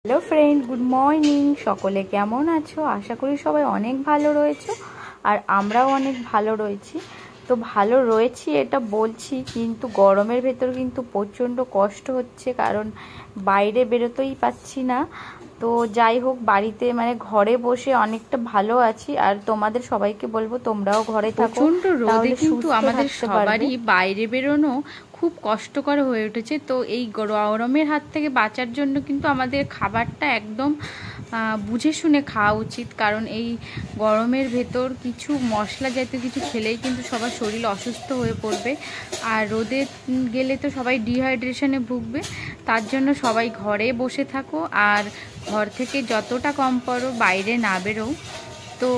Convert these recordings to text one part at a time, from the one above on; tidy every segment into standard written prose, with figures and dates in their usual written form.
Hello friend, good morning. সকলে কেমন আছো? আশা করি সবাই অনেক ভালো রয়েছো, আর আমরাও অনেক ভালো রয়েছি। তো ভালো রয়েছি এটা বলছি, কিন্তু গরমের ভেতর কিন্তু প্রচণ্ড কষ্ট হচ্ছে, কারণ বাইরে বেরোতেই পাচ্ছি না। তো যাই হোক, বাড়িতে মানে ঘরে বসে অনেকটা ভালো আছি। আর তোমাদের সবাইকে বলবো তোমরাও ঘরে থাকো। প্রচণ্ড রোদে কিন্তু আমাদের সবারই সবারই বাইরে বেরোনো খুব কষ্টকর হয়ে উঠেছে। তো এই গরমের হাত থেকে বাঁচার জন্য কিন্তু আমাদের খাবারটা একদম বুঝে শুনে খাওয়া উচিত, কারণ এই গরমের ভেতর কিছু মশলা জাতীয় কিছু খেলেই কিন্তু সবার শরীর অসুস্থ হয়ে পড়বে, আর রোদে গেলে তো সবাই ডিহাইড্রেশনে ভুগবে। তার জন্য সবাই ঘরে বসে থাকো, আর ঘর থেকে যতটা কম পারো বাইরে না বেরো। তো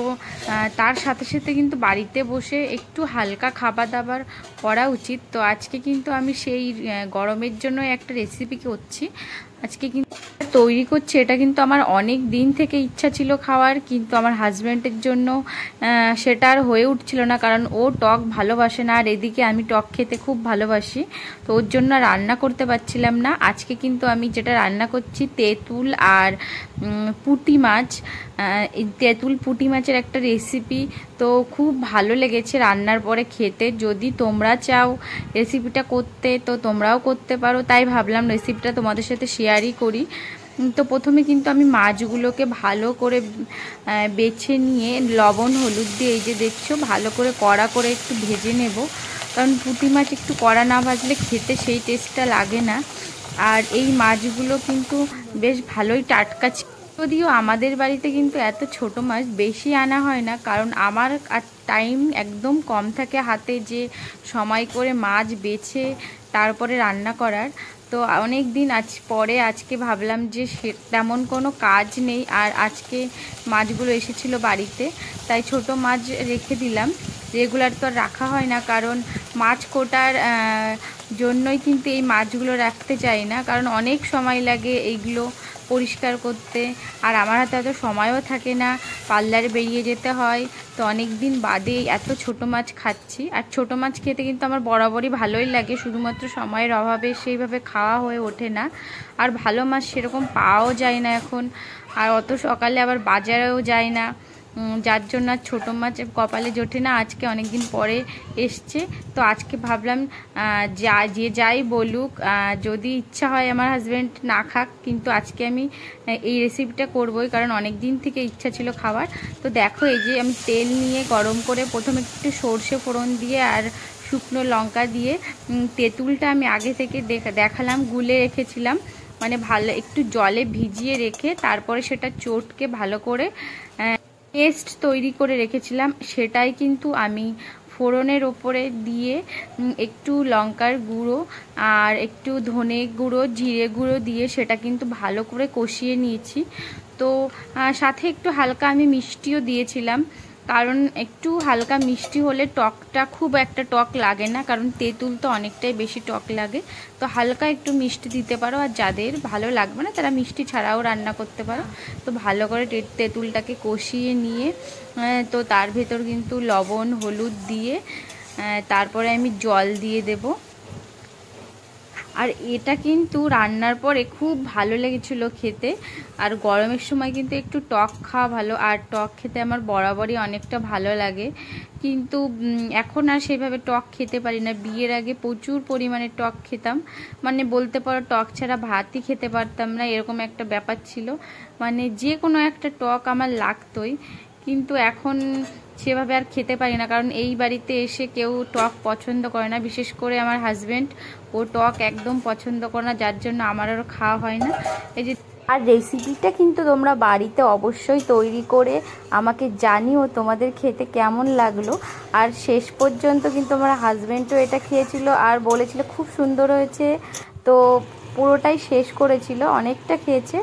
তার সাথে সাথে কিন্তু বাড়িতে বসে একটু হালকা খাবার দাবার করা উচিত। তো আজকে কিন্তু আমি সেই গরমের জন্য একটা রেসিপি করছি। আজকে কিন্তু তৈরি করছি, এটা কিন্তু আমার অনেক দিন থেকে ইচ্ছা ছিল খাওয়ার, কিন্তু আমার হাজব্যান্ডের জন্য সেটা আর হয়ে উঠছিল না, কারণ ও টক ভালোবাসে না, আর এদিকে আমি টক খেতে খুব ভালোবাসি। তো ওর জন্য রান্না করতে পারছিলাম না। আজকে কিন্তু আমি যেটা রান্না করছি তেঁতুল আর পুঁটি মাছ, তেঁতুল পুঁটি মাছের একটা রেসিপি। তো খুব ভালো লেগেছে রান্নার পরে খেতে। যদি তোমরা চাও রেসিপিটা করতে, তো তোমরাও করতে পারো, তাই ভাবলাম রেসিপিটা তোমাদের সাথে শেয়ারই করি। তো প্রথমে কিন্তু আমি মাছগুলোকে ভালো করে বেছে নিয়ে লবণ হলুদ দিয়ে, এই যে দেখছো, ভালো করে কড়া করে একটু ভেজে নেব, কারণ পুঁটি মাছ একটু কড়া না ভাজলে খেতে সেই টেস্টটা লাগে না। আর এই মাছগুলো কিন্তু বেশ ভালোই টাটকা ছিল, যদিও আমাদের বাড়িতে কিন্তু এত ছোট মাছ বেশি আনা হয় না, কারণ আমার টাইম একদম কম থাকে হাতে, যে সময় করে মাছ বেছে তারপরে রান্না করার। তো অনেক দিন পরে আজকে ভাবলাম যে তেমন কোনো কাজ নেই, আর আজকে মাছগুলো এসেছিল বাড়িতে, তাই ছোট মাছ রেখে দিলাম। রেগুলার তো আর রাখা হয় না, কারণ মাছ কোটার জন্যই কিন্তু এই মাছগুলো রাখতে চাই না, কারণ অনেক সময় লাগে এইগুলো পরিষ্কার করতে, আর আমার হাতে এত সময়ও থাকে না, পার্লারে বেরিয়ে যেতে হয়। তো অনেক দিন বাদে এত ছোট মাছ খাচ্ছি, আর ছোট মাছ খেতে কিন্তু আমার বরাবরই ভালোই লাগে, শুধুমাত্র সময়ের অভাবে সেইভাবে খাওয়া হয়ে ওঠে না। আর ভালো মাছ সেরকম পাওয়াও যায় না এখন, আর অত সকালে আবার বাজারেও যায় না, যার জন্য আর ছোটো মাছ কপালে জোটে না। আজকে অনেক দিন পরে এসছে, তো আজকে ভাবলাম যে যাই বলুক, যদি ইচ্ছা হয় আমার হাজব্যান্ড না খাক, কিন্তু আজকে আমি এই রেসিপিটা করবই, কারণ অনেক দিন থেকে ইচ্ছা ছিল খাওয়ার। তো দেখো, এই যে আমি তেল নিয়ে গরম করে প্রথমে একটু সর্ষে ফোড়ন দিয়ে আর শুকনো লঙ্কা দিয়ে, তেঁতুলটা আমি আগে থেকে দেখালাম গুলে রেখেছিলাম, মানে ভালো একটু জলে ভিজিয়ে রেখে তারপরে সেটা চটকে ভালো করে পেস্ট তৈরি করে রেখেছিলাম, সেটাই কিন্তু আমি ফোড়নের ওপরে দিয়ে একটু লঙ্কার গুঁড়ো আর একটু ধনে গুঁড়ো জিরে গুঁড়ো দিয়ে সেটা কিন্তু ভালো করে কষিয়ে নিয়েছি। তো সাথে একটু হালকা আমি মিষ্টিও দিয়েছিলাম, কারণ একটু হালকা মিষ্টি হলে টকটা খুব একটা টক লাগে না, কারণ তেঁতুল তো অনেকটাই বেশি টক লাগে। তো হালকা একটু মিষ্টি দিতে পারো, আর যাদের ভালো লাগবে না তারা মিষ্টি ছাড়াও রান্না করতে পারো। তো ভালো করে তেঁতুলটাকে কষিয়ে নিয়ে, তো তার ভেতর কিন্তু লবণ হলুদ দিয়ে তারপরে আমি জল দিয়ে দেবো। আর এটা কিন্তু রান্নার পরে খুব ভালো লেগেছিল খেতে, আর গরমের সময় কিন্তু একটু টক খাওয়া ভালো, আর টক খেতে আমার বরাবরই অনেকটা ভালো লাগে, কিন্তু এখন আর সেভাবে টক খেতে পারি না। বিয়ের আগে প্রচুর পরিমাণে টক খেতাম, মানে বলতে পারো টক ছাড়া ভাতই খেতে পারতাম না, এরকম একটা ব্যাপার ছিল, মানে যে কোনো একটা টক আমার লাগতোই। কিন্তু এখন সেভাবে আর খেতে পারি না, কারণ এই বাড়িতে এসে কেউ টক পছন্দ করে না, বিশেষ করে আমার হাজব্যান্ড, ও টক একদম পছন্দ করে না, যার জন্য আমার আরও খাওয়া হয় না। এই যে, আর রেসিপিটা কিন্তু তোমরা বাড়িতে অবশ্যই তৈরি করে আমাকে জানিও তোমাদের খেতে কেমন লাগলো। আর শেষ পর্যন্ত কিন্তু আমার হাজব্যান্ডও এটা খেয়েছিল আর বলেছিল খুব সুন্দর হয়েছে, তো পুরোটাই শেষ করেছিল, অনেকটা খেয়েছে।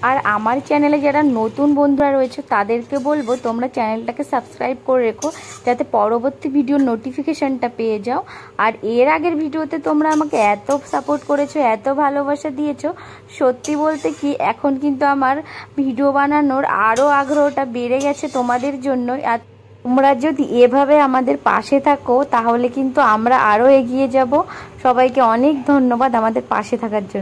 আর আমার চ্যানেলে যারা নতুন বন্ধুরা রয়েছে তাদেরকে বলবো তোমরা চ্যানেলটাকে সাবস্ক্রাইব করে রেখো, যাতে পরবর্তী ভিডিওর নোটিফিকেশানটা পেয়ে যাও। আর এর আগের ভিডিওতে তোমরা আমাকে এত সাপোর্ট করেছো, এত ভালোবাসা দিয়েছো, সত্যি বলতে কি এখন কিন্তু আমার ভিডিও বানানোর আরও আগ্রহটা বেড়ে গেছে তোমাদের জন্য। আর তোমরা যদি এভাবে আমাদের পাশে থাকো তাহলে কিন্তু আমরা আরও এগিয়ে যাব। সবাইকে অনেক ধন্যবাদ আমাদের পাশে থাকার জন্য।